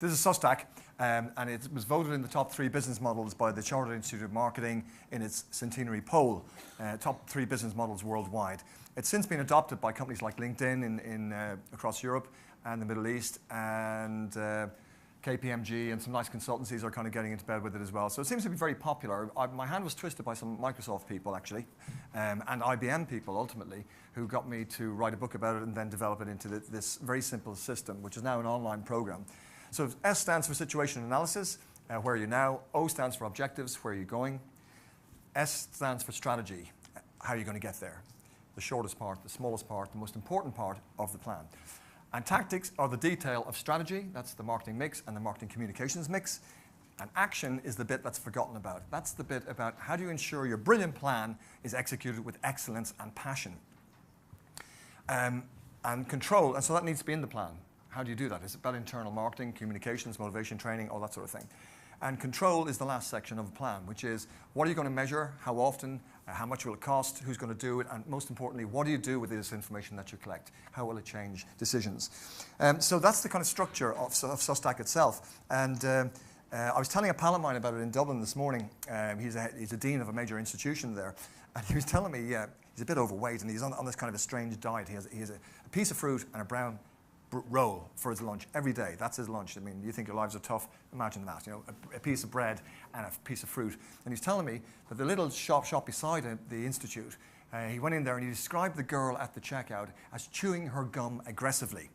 This is SOSTAC, and it was voted in the top 3 business models by the Chartered Institute of Marketing in its centenary poll, top 3 business models worldwide. It's since been adopted by companies like LinkedIn across Europe and the Middle East, and KPMG and some nice consultancies are kind of getting into bed with it as well. So it seems to be very popular. My hand was twisted by some Microsoft people, actually, and IBM people, ultimately, who got me to write a book about it and then develop it into this very simple system, which is now an online program. So S stands for Situational Analysis, where are you now? O stands for Objectives, where are you going? S stands for Strategy, how are you going to get there? The shortest part, the smallest part, the most important part of the plan. And tactics are the detail of strategy, that's the marketing mix and the marketing communications mix. And action is the bit that's forgotten about. That's the bit about how do you ensure your brilliant plan is executed with excellence and passion. And control, and so that needs to be in the plan. How do you do that? It's about internal marketing, communications, motivation, training, all that sort of thing. And control is the last section of the plan, which is what are you going to measure, how often, how much will it cost, who's going to do it, and most importantly, what do you do with this information that you collect? How will it change decisions? So that's the kind of structure of SOSTAC itself. And I was telling a pal of mine about it in Dublin this morning. He's a dean of a major institution there. And he was telling me he's a bit overweight and he's on this kind of a strange diet. He has a piece of fruit and a brown roll for his lunch every day. That's his lunch. I mean, you think your lives are tough? Imagine that. You know, a piece of bread and a piece of fruit. And he's telling me that the little shop beside the institute, he went in there and he described the girl at the checkout as chewing her gum aggressively.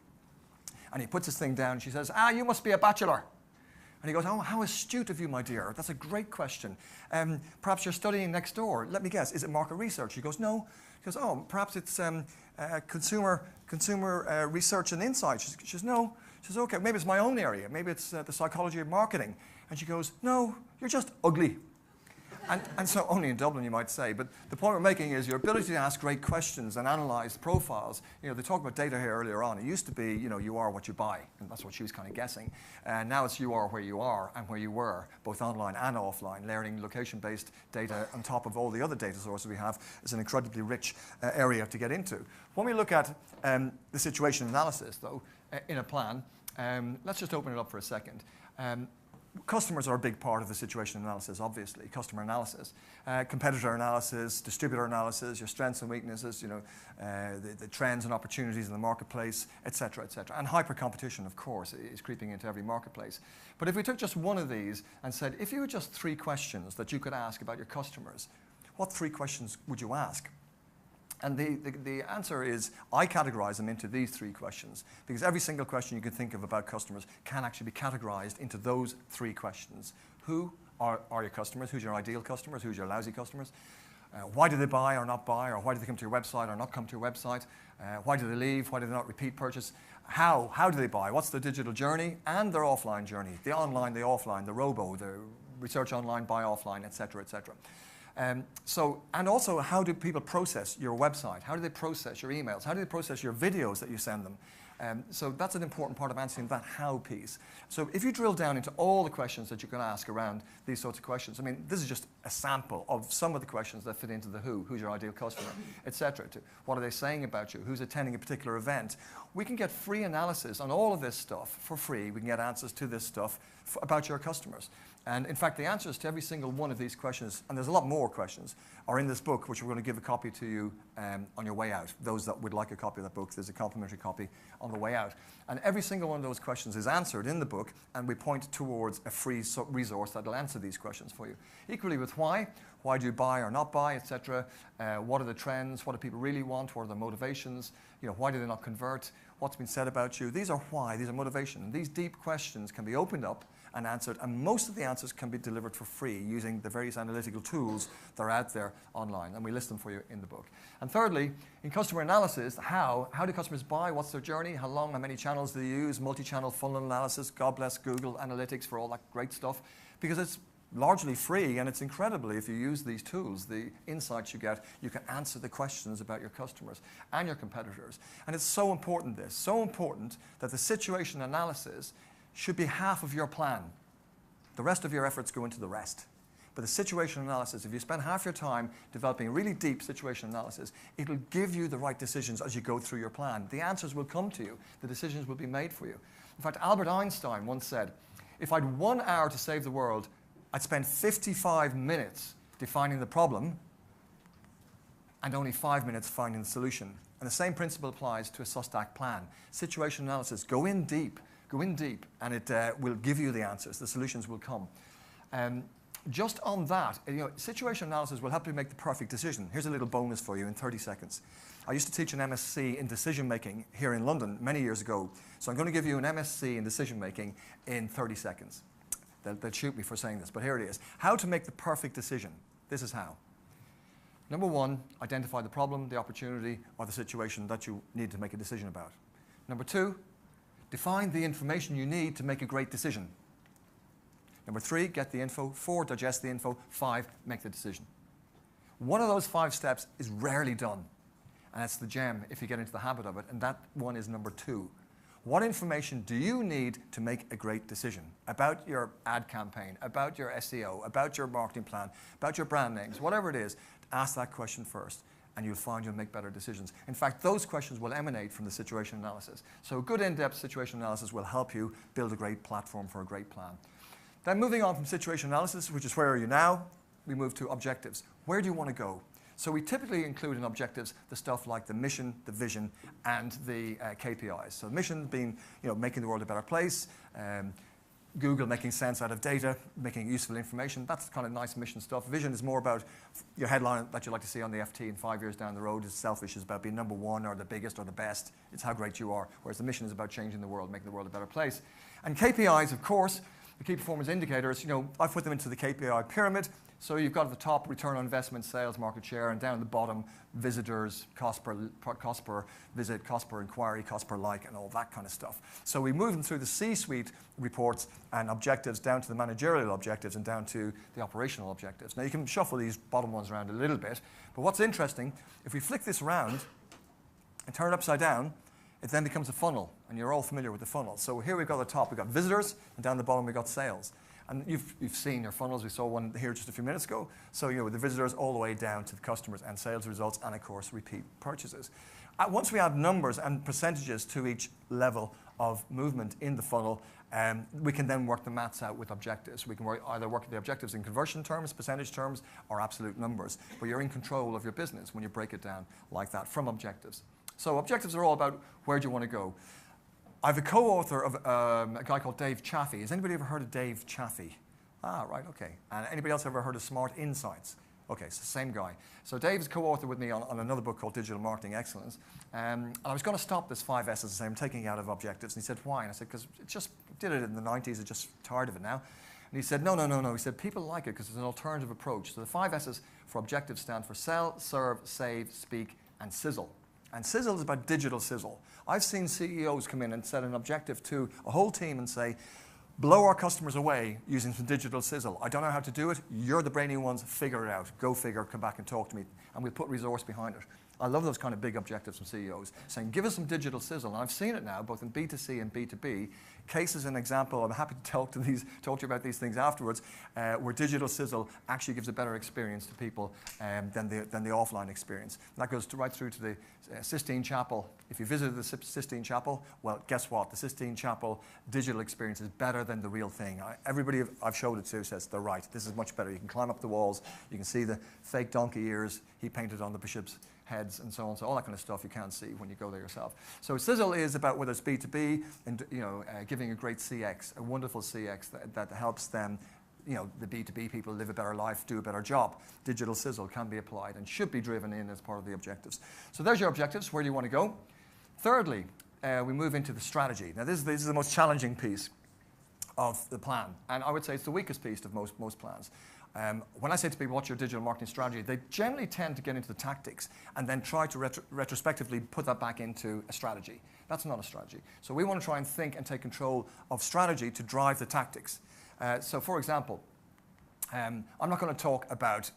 And he puts this thing down. She says, you must be a bachelor. And he goes, oh, how astute of you, my dear. That's a great question. Perhaps you're studying next door. Let me guess, is it market research? He goes, no. He goes, oh, perhaps it's consumer research and insight. She says, no. She says, okay, maybe it's my own area. Maybe it's the psychology of marketing. And she goes, no, you're just ugly. And so only in Dublin, you might say. But the point we're making is your ability to ask great questions and analyze profiles. You know, they talked about data here earlier on. It used to be, you know, you are what you buy. And that's what she was kind of guessing. And now it's you are where you are and where you were, both online and offline. Layering location-based data on top of all the other data sources we have is an incredibly rich area to get into. When we look at the situation analysis, though, in a plan, let's just open it up for a second. Customers are a big part of the situation analysis, obviously. Customer analysis, competitor analysis, distributor analysis, your strengths and weaknesses, you know, the trends and opportunities in the marketplace, et cetera, et cetera. And hyper competition, of course, is creeping into every marketplace. But if we took just one of these and said, if you had just 3 questions that you could ask about your customers, what 3 questions would you ask? And the answer is, I categorize them into these 3 questions, because every single question you can think of about customers can actually be categorized into those 3 questions. Who are your customers? Who's your ideal customers? Who's your lousy customers? Why do they buy or not buy? Or why do they come to your website or not come to your website? Why do they leave? Why do they not repeat purchase? How do they buy? What's their digital journey and their offline journey? The online, the offline, the robo, the research online, buy offline, et cetera, et cetera. And also, how do people process your website? How do they process your emails? How do they process your videos that you send them? So that's an important part of answering that how piece. So if you drill down into all the questions that you can ask around these sorts of questions, I mean, this is just a sample of some of the questions that fit into the who's your ideal customer, et cetera. What are they saying about you? Who's attending a particular event? We can get free analysis on all of this stuff for free. We can get answers to this stuff about your customers. And in fact, the answers to every single one of these questions, and there's a lot more questions, are in this book, which we're going to give a copy to you on your way out. Those that would like a copy of that book, there's a complimentary copy on the way out. And every single one of those questions is answered in the book, and we point towards a free resource that will answer these questions for you. Equally with why. Why do you buy or not buy, et cetera? What are the trends? What do people really want? What are the motivations? You know, why do they not convert? What's been said about you? These are why. These are motivation. And these deep questions can be opened up and answered, and most of the answers can be delivered for free using the various analytical tools that are out there online, and we list them for you in the book. And thirdly, in customer analysis, how do customers buy? What's their journey? How long? How many channels do they use? Multi-channel funnel analysis. God bless Google Analytics for all that great stuff, because it's largely free, and it's incredible if you use these tools. The insights you get, you can answer the questions about your customers and your competitors. And it's so important that the situation analysis should be half of your plan. The rest of your efforts go into the rest. But the situational analysis, if you spend half your time developing really deep situational analysis, it'll give you the right decisions as you go through your plan. The answers will come to you. The decisions will be made for you. In fact, Albert Einstein once said, if I'd 1 hour to save the world, I'd spend 55 minutes defining the problem and only 5 minutes finding the solution. And the same principle applies to a SOSTAC plan. Situational analysis, go in deep, and it will give you the answers. The solutions will come. Just on that, situational analysis will help you make the perfect decision. Here's a little bonus for you in 30 seconds. I used to teach an MSc in decision making here in London many years ago. So I'm going to give you an MSc in decision making in 30 seconds. They'll shoot me for saying this, but here it is. How to make the perfect decision. This is how. Number 1, identify the problem, the opportunity, or the situation that you need to make a decision about. Number 2, define the information you need to make a great decision. Number 3, get the info. 4, digest the info. 5, make the decision. One of those 5 steps is rarely done, and that's the gem if you get into the habit of it, and that one is number 2. What information do you need to make a great decision about your ad campaign, about your SEO, about your marketing plan, about your brand names, whatever it is? Ask that question first, and you'll find you'll make better decisions. In fact, those questions will emanate from the situation analysis. So good in-depth situation analysis will help you build a great platform for a great plan. Then moving on from situation analysis, which is where are you now, we move to objectives. Where do you want to go? So we typically include in objectives the stuff like the mission, the vision, and the KPIs. So the mission being, making the world a better place, Google making sense out of data, making useful information. That's kind of nice mission stuff. Vision is more about your headline that you'd like to see on the FT in 5 years down the road. It's selfish. It's about being number 1 or the biggest or the best. It's how great you are. Whereas the mission is about changing the world, making the world a better place. And KPIs, of course, the key performance indicators, I've put them into the KPI pyramid. So you've got at the top return on investment, sales, market share, and down at the bottom, visitors, cost per visit, cost per inquiry, cost per like, and all that kind of stuff. So we move them through the C-suite reports and objectives down to the managerial objectives and down to the operational objectives. Now you can shuffle these bottom ones around a little bit, but what's interesting, if we flick this around and turn it upside down, it then becomes a funnel, and you're all familiar with the funnel. So here we've got at the top, we've got visitors, and down the bottom we've got sales. And you've seen your funnels. We saw one here just a few minutes ago. So with the visitors all the way down to the customers and sales results and, of course, repeat purchases. Once we add numbers and percentages to each level of movement in the funnel, we can then work the maths out with objectives. We can either work the objectives in conversion terms, percentage terms, or absolute numbers. But you're in control of your business when you break it down like that from objectives. So objectives are all about where do you want to go. I have a co-author of a guy called Dave Chaffee. Has anybody ever heard of Dave Chaffee? Ah, right, okay. And anybody else ever heard of Smart Insights? Okay, it's the same guy. So Dave's co-author with me on another book called Digital Marketing Excellence. And I was going to stop this 5 S's and say, I'm taking it out of objectives. And he said, why? And I said, because it just did it in the 90s. I'm just tired of it now. And he said, no. He said, people like it because it's an alternative approach. So the 5 S's for objectives stand for sell, serve, save, speak, and sizzle. And sizzle is about digital sizzle. I've seen CEOs come in and set an objective to a whole team and say, blow our customers away using some digital sizzle. I don't know how to do it. You're the brainy ones. Figure it out. Go figure. Come back and talk to me. And we'll put resource behind it. I love those kind of big objectives from CEOs, saying, give us some digital sizzle. And I've seen it now, both in B2C and B2B. Case as an example, I'm happy to talk to you about these things afterwards, where digital sizzle actually gives a better experience to people than the offline experience. And that goes right through to the Sistine Chapel. If you visited the Sistine Chapel, well, guess what? The Sistine Chapel digital experience is better than the real thing. Everybody I've showed it to says they're right. This is much better. You can climb up the walls. You can see the fake donkey ears he painted on the bishop's heads and so on. So all that kind of stuff you can't see when you go there yourself. So sizzle is about whether it's B2B and giving a great CX, a wonderful CX that helps them, the B2B people live a better life, do a better job. Digital sizzle can be applied and should be driven in as part of the objectives. So there's your objectives. Where do you want to go? Thirdly, we move into the strategy. Now this is the most challenging piece of the plan, and I would say it's the weakest piece of most plans. When I say to people, what's your digital marketing strategy, they generally tend to get into the tactics and then try to retrospectively put that back into a strategy. That's not a strategy. So we want to try and think and take control of strategy to drive the tactics. So for example, I'm not going to talk about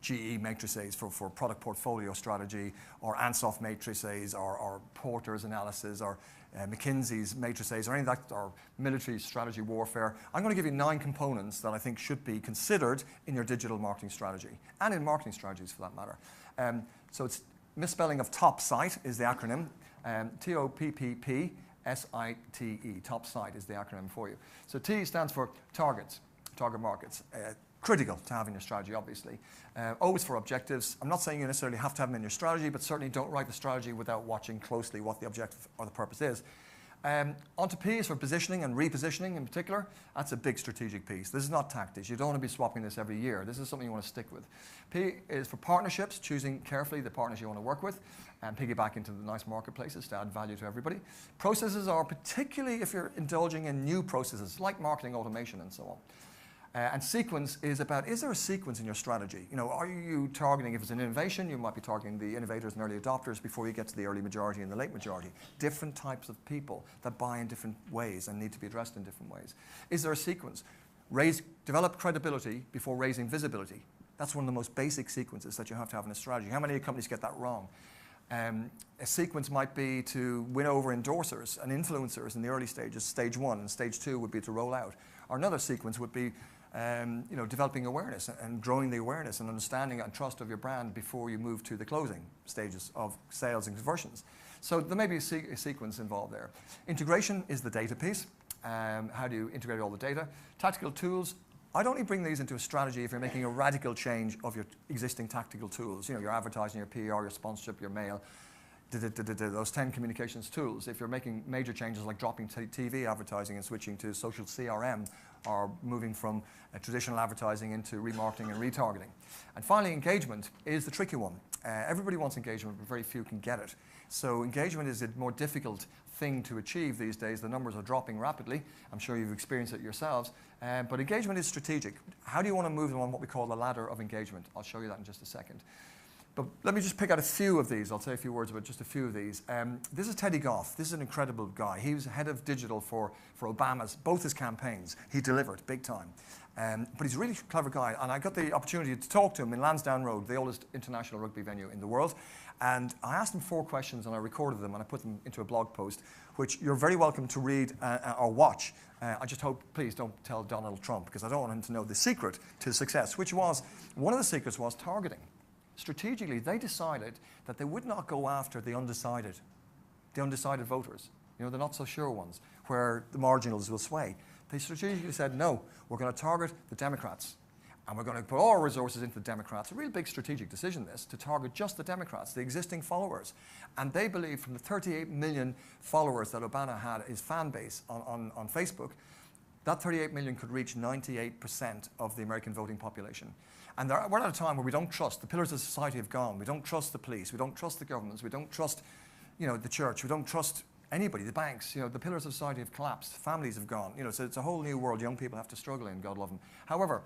GE matrices for product portfolio strategy, or Ansoff matrices, or Porter's analysis, or McKinsey's matrices, or any of that, or military strategy warfare. I'm going to give you 9 components that I think should be considered in your digital marketing strategy, and in marketing strategies for that matter. So it's misspelling of top site is the acronym, TOPPPSITE, top site is the acronym for you. So T stands for targets, target markets. Critical to have in your strategy, obviously. O is for objectives. I'm not saying you necessarily have to have them in your strategy, but certainly don't write the strategy without watching closely what the objective or the purpose is. Onto P is for positioning and repositioning in particular. That's a big strategic piece. This is not tactics. You don't want to be swapping this every year. This is something you want to stick with. P is for partnerships, choosing carefully the partners you want to work with and piggyback into the nice marketplaces to add value to everybody. Processes are particularly if you're indulging in new processes like marketing automation and so on. And sequence is about, is there a sequence in your strategy? You know, are you targeting, if it's an innovation, you might be targeting the innovators and early adopters before you get to the early majority and the late majority. Different types of people that buy in different ways and need to be addressed in different ways. Is there a sequence? Develop credibility before raising visibility. That's one of the most basic sequences that you have to have in a strategy. How many companies get that wrong? A sequence might be to win over endorsers and influencers in the early stages, stage 1, and stage 2 would be to roll out. Or another sequence would be developing awareness and growing the awareness and understanding and trust of your brand before you move to the closing stages of sales and conversions. So there may be a sequence involved there. Integration is the data piece. How do you integrate all the data? Tactical tools. I'd only bring these into a strategy if you're making a radical change of your existing tactical tools. You know, your advertising, your PR, your sponsorship, your mail, those 10 communications tools. If you're making major changes like dropping TV advertising and switching to social CRM, or moving from traditional advertising into remarketing and retargeting. And finally, engagement is the tricky one. Everybody wants engagement, but very few can get it. So engagement is a more difficult thing to achieve these days. The numbers are dropping rapidly. I'm sure you've experienced it yourselves. But engagement is strategic. How do you want to move them on what we call the ladder of engagement? I'll show you that in just a second. But let me just pick out a few of these. I'll say a few words about just a few of these. This is Teddy Goff. This is an incredible guy. He was head of digital for Obama's, both his campaigns. He delivered big time. But he's a really clever guy. And I got the opportunity to talk to him in Lansdowne Road, the oldest international rugby venue in the world. And I asked him 4 questions and I recorded them and I put them into a blog post, which you're very welcome to read or watch. I just hope, please don't tell Donald Trump, because I don't want him to know the secret to success, which was, one of the secrets was targeting. Strategically, they decided that they would not go after the undecided voters, you know, the not so sure ones, where the marginals will sway. They strategically said, no, we're going to target the Democrats, and we're going to put all our resources into the Democrats. A real big strategic decision, this, to target just the Democrats, the existing followers. And they believed from the 38 million followers that Obama had, his fan base on Facebook, that 38 million could reach 98% of the American voting population. And we're at a time where we don't trust. The pillars of society have gone. We don't trust the police. We don't trust the governments. We don't trust, you know, the church. We don't trust anybody, the banks. You know, the pillars of society have collapsed. Families have gone. You know, so it's a whole new world young people have to struggle in, God love them. However,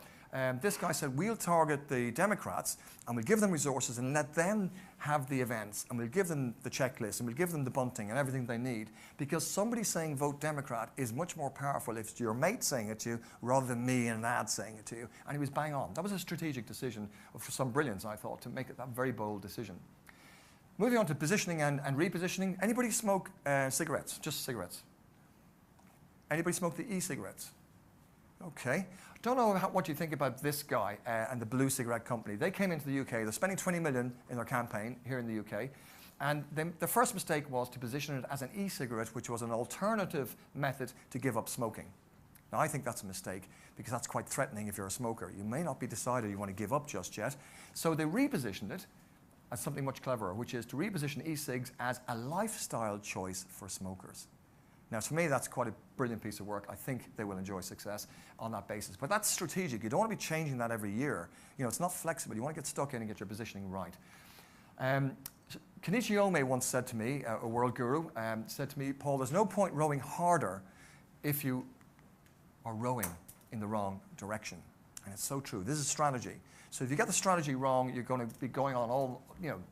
this guy said, we'll target the Democrats and we'll give them resources and let them have the events and we'll give them the checklist and we'll give them the bunting and everything they need, because somebody saying vote Democrat is much more powerful if it's your mate saying it to you rather than me in an ad saying it to you. And he was bang on. That was a strategic decision for some brilliance, I thought, to make it that very bold decision. Moving on to positioning and repositioning. Anybody smoke cigarettes? Just cigarettes? Anybody smoke the e-cigarettes? Okay. Don't know what you think about this guy and the Blue Cigarette Company. They came into the UK. They're spending 20 million in their campaign here in the UK. And the first mistake was to position it as an e-cigarette, which was an alternative method to give up smoking. Now, I think that's a mistake, because that's quite threatening if you're a smoker. You may not be decided you want to give up just yet. So they repositioned it as something much cleverer, which is to reposition e-cigs as a lifestyle choice for smokers. Now, for me, that's quite a brilliant piece of work. I think they will enjoy success on that basis. But that's strategic. You don't want to be changing that every year. You know, it's not flexible. You want to get stuck in and get your positioning right. Kenichi Ohmae once said to me, a world guru, said to me, Paul, there's no point rowing harder if you are rowing in the wrong direction. And it's so true. This is strategy. So if you get the strategy wrong, you're going to be going on all,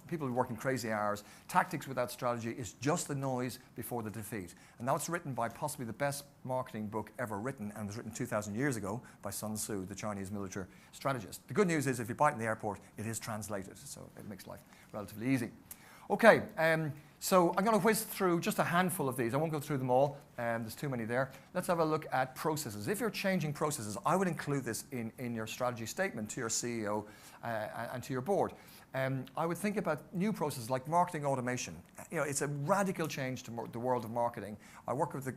people are working crazy hours. Tactics without strategy is just the noise before the defeat. And now it's written by possibly the best marketing book ever written, and was written 2,000 years ago by Sun Tzu, the Chinese military strategist. The good news is if you buy it in the airport, it is translated, so it makes life relatively easy. Okay, so I'm going to whiz through just a handful of these. I won't go through them all. There's too many there. Let's have a look at processes. If you're changing processes, I would include this in your strategy statement to your CEO and to your board. I would think about new processes like marketing automation. It's a radical change to the world of marketing. I work with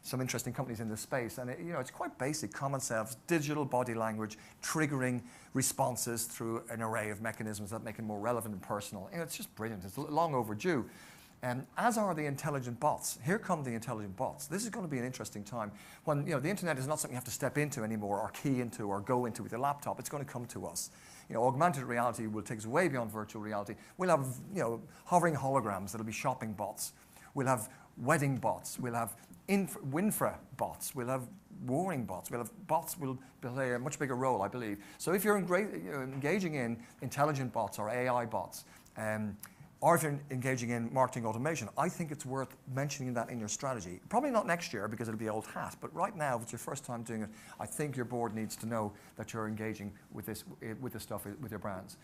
some interesting companies in this space, and it's quite basic, common sense, digital body language, triggering responses through an array of mechanisms that make it more relevant and personal. It's just brilliant. It's long overdue. As are the intelligent bots. Here come the intelligent bots. This is going to be an interesting time when the internet is not something you have to step into anymore or key into or go into with your laptop. It's going to come to us. Augmented reality will take us way beyond virtual reality. We'll have hovering holograms that'll be shopping bots. We'll have wedding bots. We'll have Winfra bots. We'll have warring bots. We'll have bots will play a much bigger role, I believe. So if you're engaging in intelligent bots or AI bots, or if you're engaging in marketing automation, I think it's worth mentioning that in your strategy. Probably not next year because it'll be old hat, but right now, if it's your first time doing it, I think your board needs to know that you're engaging with this stuff with your brands.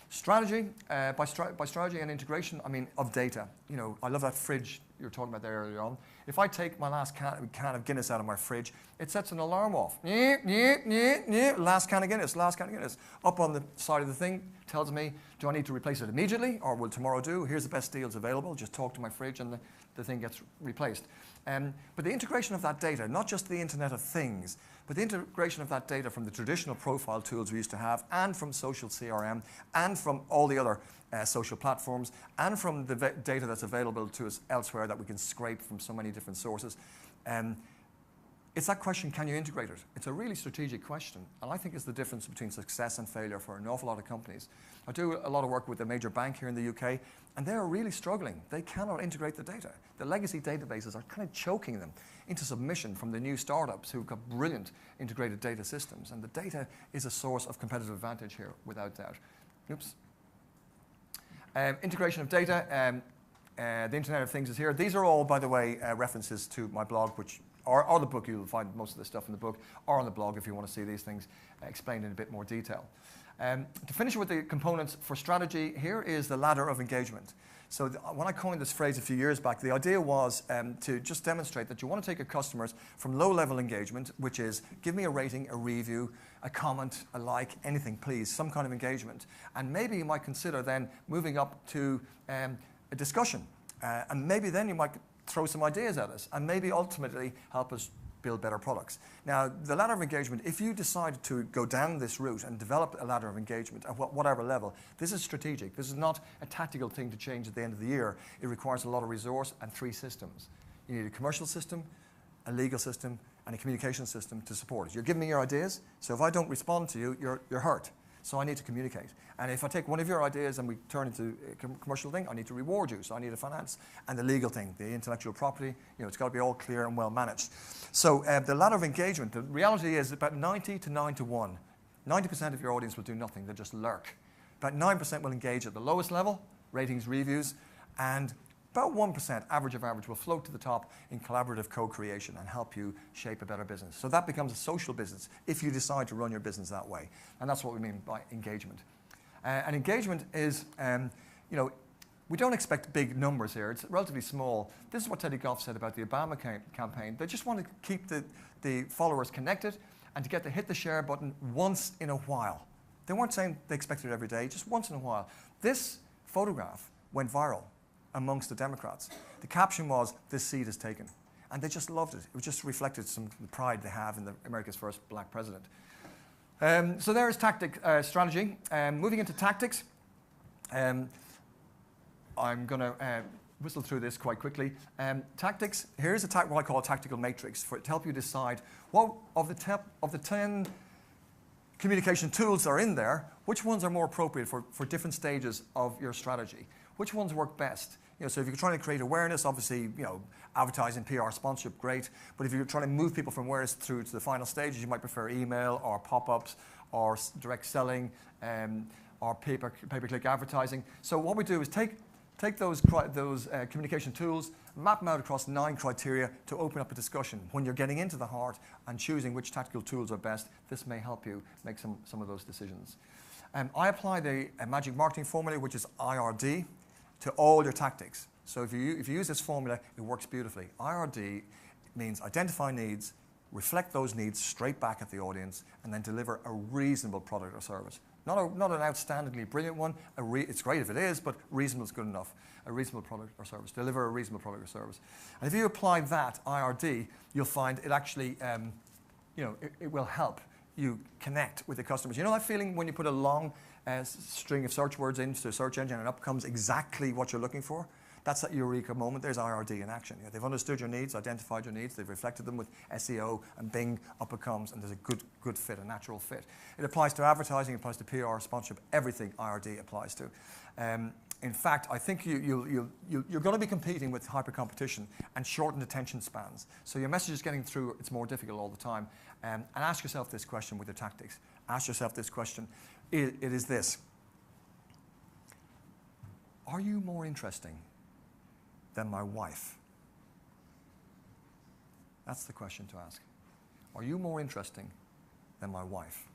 Strategy, by strategy and integration, I mean of data. I love that fridge you were talking about there earlier on. If I take my last can of Guinness out of my fridge, it sets an alarm off. Last can of Guinness, last can of Guinness. Up on the side of the thing tells me, do I need to replace it immediately or will tomorrow do? Here's the best deals available. Just talk to my fridge and the thing gets replaced. But the integration of that data, not just the Internet of Things, but the integration of that data from the traditional profile tools we used to have and from social CRM and from all the other social platforms and from the data that's available to us elsewhere that we can scrape from so many different sources. It's that question, can you integrate it? It's a really strategic question, and I think it's the difference between success and failure for an awful lot of companies. I do a lot of work with a major bank here in the UK, and they're really struggling. They cannot integrate the data. The legacy databases are kind of choking them into submission from the new startups who've got brilliant integrated data systems, and the data is a source of competitive advantage here, without doubt. Oops. Integration of data, the Internet of Things is here. These are all, by the way, references to my blog, which or the book. You'll find most of the stuff in the book, or on the blog if you want to see these things explained in a bit more detail. To finish with the components for strategy, here is the ladder of engagement. So when I coined this phrase a few years back, the idea was to just demonstrate that you want to take your customers from low-level engagement, which is give me a rating, a review, a comment, a like, anything please, some kind of engagement. And maybe you might consider then moving up to a discussion. And maybe then you might throw some ideas at us and maybe ultimately help us build better products. Now, the ladder of engagement, if you decide to go down this route and develop a ladder of engagement at whatever level, this is strategic. This is not a tactical thing to change at the end of the year. It requires a lot of resource and 3 systems. You need a commercial system, a legal system, and a communication system to support it. You're giving me your ideas, so if I don't respond to you, you're hurt. So I need to communicate. And if I take one of your ideas and we turn it into a commercial thing, I need to reward you. So I need a finance and the legal thing, the intellectual property. It's got to be all clear and well managed. So the ladder of engagement, the reality is about 90 to 9 to 1. 90% of your audience will do nothing. They'll just lurk. About 9% will engage at the lowest level, ratings, reviews, and about 1%, average of average, will float to the top in collaborative co-creation and help you shape a better business. So that becomes a social business if you decide to run your business that way. And that's what we mean by engagement. And engagement is, we don't expect big numbers here. It's relatively small. This is what Teddy Goff said about the Obama campaign. They just want to keep the followers connected and to get to hit the share button once in a while. They weren't saying they expected it every day, just once in a while. This photograph went viral amongst the Democrats. The caption was, "This seat is taken." And they just loved it. It just reflected some pride they have in America's first black president. So there's strategy. Moving into tactics, I'm going to whistle through this quite quickly. Tactics, here's what I call a tactical matrix to help you decide what of the 10 communication tools that are in there, which ones are more appropriate for different stages of your strategy. Which ones work best? So if you're trying to create awareness, obviously, advertising, PR, sponsorship, great. But if you're trying to move people from awareness through to the final stages, you might prefer email or pop-ups or direct selling, or pay-per-click advertising. So what we do is take those communication tools, map them out across 9 criteria to open up a discussion. When you're getting into the heart and choosing which tactical tools are best, this may help you make some of those decisions. I apply the magic marketing formula, which is IRD, to all your tactics. So if you use this formula, it works beautifully. IRD means identify needs, reflect those needs straight back at the audience, and then deliver a reasonable product or service. Not an outstandingly brilliant one. It's great if it is, but reasonable is good enough. A reasonable product or service. Deliver a reasonable product or service. And if you apply that IRD, you'll find it actually, it will help you connect with the customers. You know that feeling when you put a long string of search words into a search engine and up comes exactly what you're looking for? That's that eureka moment. There's IRD in action. They've understood your needs, identified your needs, they've reflected them with SEO, and Bing, up it comes, and there's a good fit, a natural fit. It applies to advertising, it applies to PR, sponsorship, everything IRD applies to. In fact, I think you're going to be competing with hyper competition and shortened attention spans. So your message is getting through, it's more difficult all the time. And ask yourself this question with your tactics. Ask yourself this question. It is this. Are you more interesting than my wife? That's the question to ask. Are you more interesting than my wife?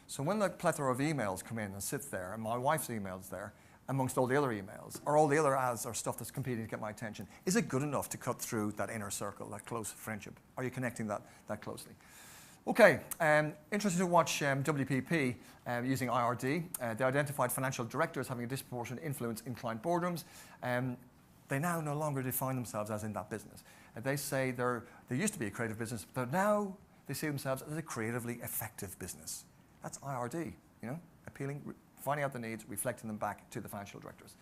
So when the plethora of emails come in and sit there, and my wife's email's there, amongst all the other emails, or all the other ads or stuff that's competing to get my attention, is it good enough to cut through that inner circle, that close friendship? Are you connecting that closely? Okay, interesting to watch WPP using IRD. They identified financial directors having a disproportionate influence in client boardrooms. They now no longer define themselves as in that business. They say they used to be a creative business, but now they see themselves as a creatively effective business. That's IRD, appealing, finding out the needs, reflecting them back to the financial directors.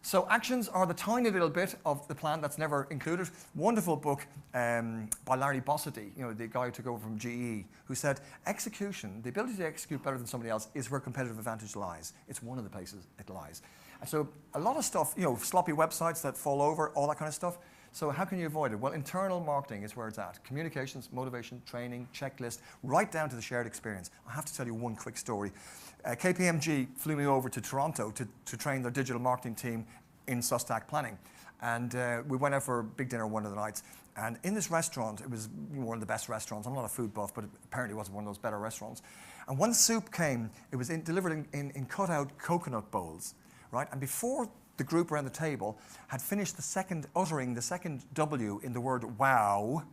So actions are the tiny little bit of the plan that's never included. Wonderful book by Larry Bossidy, the guy who took over from GE, who said execution, the ability to execute better than somebody else, is where competitive advantage lies. It's one of the places it lies. And so a lot of stuff, sloppy websites that fall over, all that kind of stuff. So how can you avoid it? Well, internal marketing is where it's at. Communications, motivation, training, checklist, right down to the shared experience. I have to tell you one quick story. KPMG flew me over to Toronto to train their digital marketing team in SOSTAC Planning. And we went out for a big dinner one of the nights. And in this restaurant, it was one of the best restaurants. I'm not a food buff, but apparently it wasn't one of those better restaurants. And when the soup came, it was delivered in cut-out coconut bowls, right? And before the group around the table had finished uttering the second W in the word wow,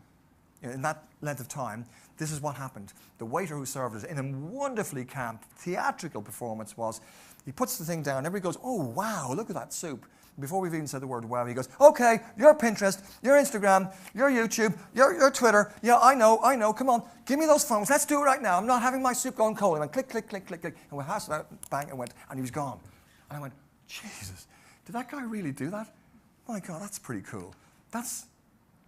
in that length of time, this is what happened. The waiter who served us in a wonderfully camp, theatrical performance was, he puts the thing down, everybody goes, oh wow, look at that soup. Before we've even said the word wow, he goes, okay, your Pinterest, your Instagram, your YouTube, your Twitter, yeah, I know, come on, give me those phones, let's do it right now. I'm not having my soup going cold. And I went click, click, click, click, click, and we passed it out, bang, and he was gone. And I went, Jesus, did that guy really do that? My God, that's pretty cool.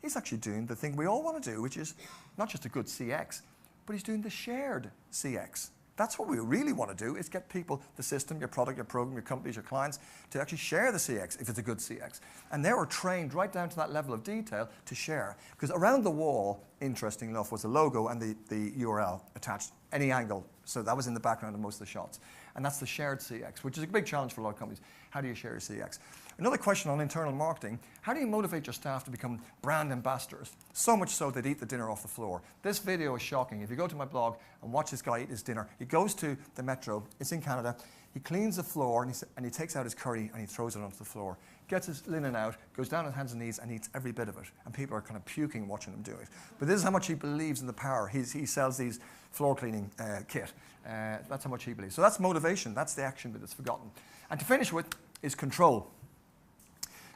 He's actually doing the thing we all want to do, which is not just a good CX, but he's doing the shared CX. That's what we really want to do, is get people, the system, your product, your program, your companies, your clients, to actually share the CX if it's a good CX. And they were trained right down to that level of detail to share. Because around the wall, interesting enough, was the logo and the URL attached, any angle. So that was in the background of most of the shots. And that's the shared CX, which is a big challenge for a lot of companies. How do you share your CX? Another question on internal marketing, how do you motivate your staff to become brand ambassadors? So much so they'd eat the dinner off the floor. This video is shocking. If you go to my blog and watch this guy eat his dinner, he goes to the Metro, it's in Canada, he cleans the floor and he takes out his curry and he throws it onto the floor. Gets his linen out, goes down on hands and knees and eats every bit of it. And people are kind of puking watching him do it. But this is how much he believes in the power. He sells these floor cleaning kit. That's how much he believes. So that's motivation. That's the action bit that's forgotten. And to finish with is control.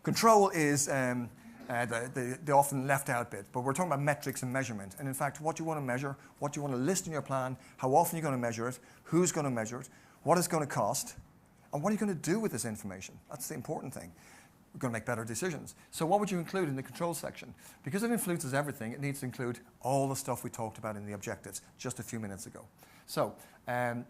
Control is the often left out bit, but we're talking about metrics and measurement. And in fact, what you want to measure, what you want to list in your plan, how often you're going to measure it, who's going to measure it, what it's going to cost, and what are you going to do with this information? That's the important thing. We're going to make better decisions. So what would you include in the control section? Because it influences everything, it needs to include all the stuff we talked about in the objectives just a few minutes ago. So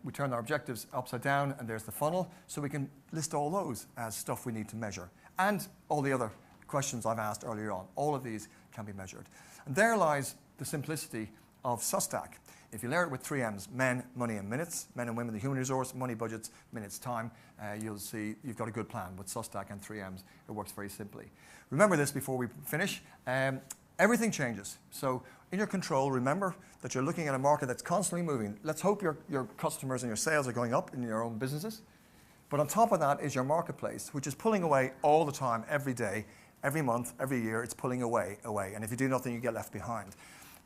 we turn our objectives upside down, and there's the funnel, so we can list all those as stuff we need to measure. And all the other questions I've asked earlier on, all of these can be measured. And there lies the simplicity of SOSTAC. If you layer it with 3 M's, men, money, and minutes, men and women, the human resource, money, budgets, minutes, time, you'll see you've got a good plan with SOSTAC and 3 M's. It works very simply. Remember this before we finish. Everything changes. So in your control, remember that you're looking at a market that's constantly moving. Let's hope your customers and your sales are going up in your own businesses. But on top of that is your marketplace, which is pulling away all the time, every day, every month, every year. It's pulling away. And if you do nothing, you get left behind.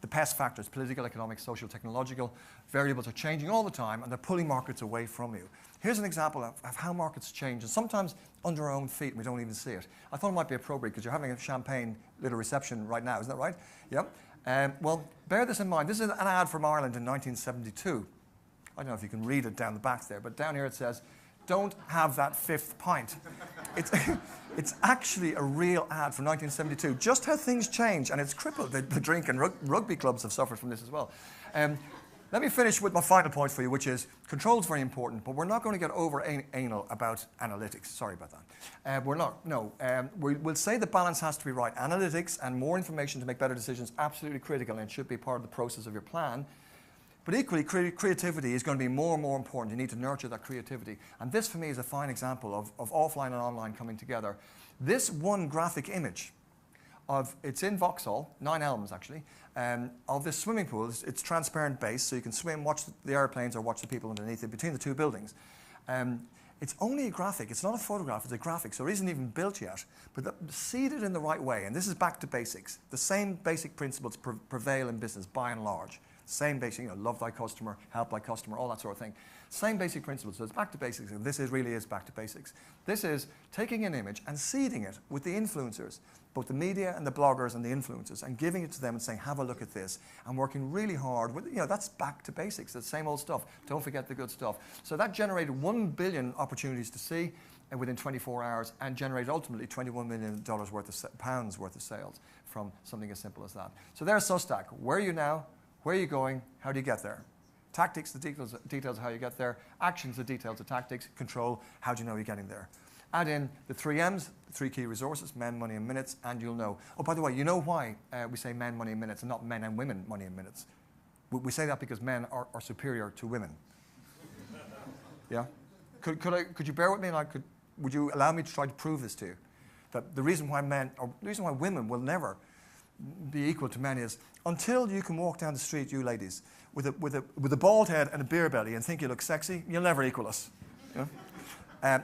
The pest factors, political, economic, social, technological variables are changing all the time, and they're pulling markets away from you. Here's an example of how markets change, and sometimes under our own feet, and we don't even see it. I thought it might be appropriate because you're having a champagne little reception right now, isn't that right? Yep. Well, bear this in mind. This is an ad from Ireland in 1972. I don't know if you can read it down the back there, but down here it says, "Don't have that 5th pint." It's actually a real ad from 1972. Just how things change, and it's crippled the drink, and rugby clubs have suffered from this as well. Let me finish with my final point for you, which is control is very important, but we're not going to get over anal about analytics. Sorry about that. We're not. No. We'll say the balance has to be right. Analytics and more information to make better decisions, absolutely critical, and should be part of the process of your plan. But equally, creativity is going to be more and more important. You need to nurture that creativity. And this, for me, is a fine example of offline and online coming together. This one graphic image it's in Vauxhall, 9 Elms actually, of this swimming pool. It's transparent base, so you can swim, watch the airplanes or watch the people underneath it between the 2 buildings. It's only a graphic. It's not a photograph. It's a graphic, so it isn't even built yet. But seeded in the right way, and this is back to basics. The same basic principles prevail in business by and large. Same basic, love thy customer, help thy customer, all that sort of thing. Same basic principles. So it's back to basics, and this really is back to basics. This is taking an image and seeding it with the influencers, both the media and the bloggers and the influencers, and giving it to them and saying, have a look at this, and working really hard with, that's back to basics. It's the same old stuff. Don't forget the good stuff. So that generated 1 billion opportunities to see within 24 hours, and generated ultimately $21 million pounds worth of sales from something as simple as that. So there's SOSTAC. Where are you now? Where are you going? How do you get there? Tactics, the details of how you get there. Actions, the details of tactics. Control, how do you know you're getting there? Add in the 3 M's, the 3 key resources, men, money, and minutes, and you'll know. Oh, by the way, you know why we say men, money, and minutes, and not men and women, money, and minutes? We say that because men are superior to women. Yeah? Could you bear with me, and would you allow me to try to prove this to you? That the reason why women will never be equal to men is until you can walk down the street, you ladies, with a bald head and a beer belly and think you look sexy, you'll never equal us.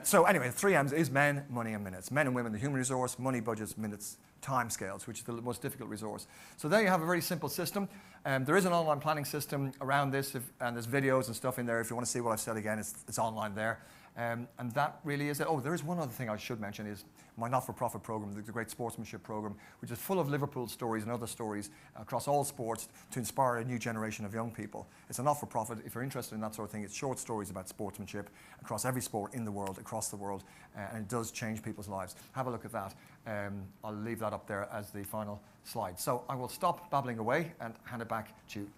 So anyway, 3 M's is men, money, and minutes. Men and women, the human resource, money, budgets, minutes, time scales, which is the most difficult resource. So there you have a very simple system. There is an online planning system around this, and there's videos and stuff in there. If you want to see what I've said again, it's online there. And that really is it. Oh, there is one other thing I should mention is my not-for-profit program, the Great Sportsmanship Program, which is full of Liverpool stories and other stories across all sports to inspire a new generation of young people. It's a not-for-profit. If you're interested in that sort of thing, it's short stories about sportsmanship across every sport in the world, across the world, and it does change people's lives. Have a look at that. I'll leave that up there as the final slide. So I will stop babbling away and hand it back to you.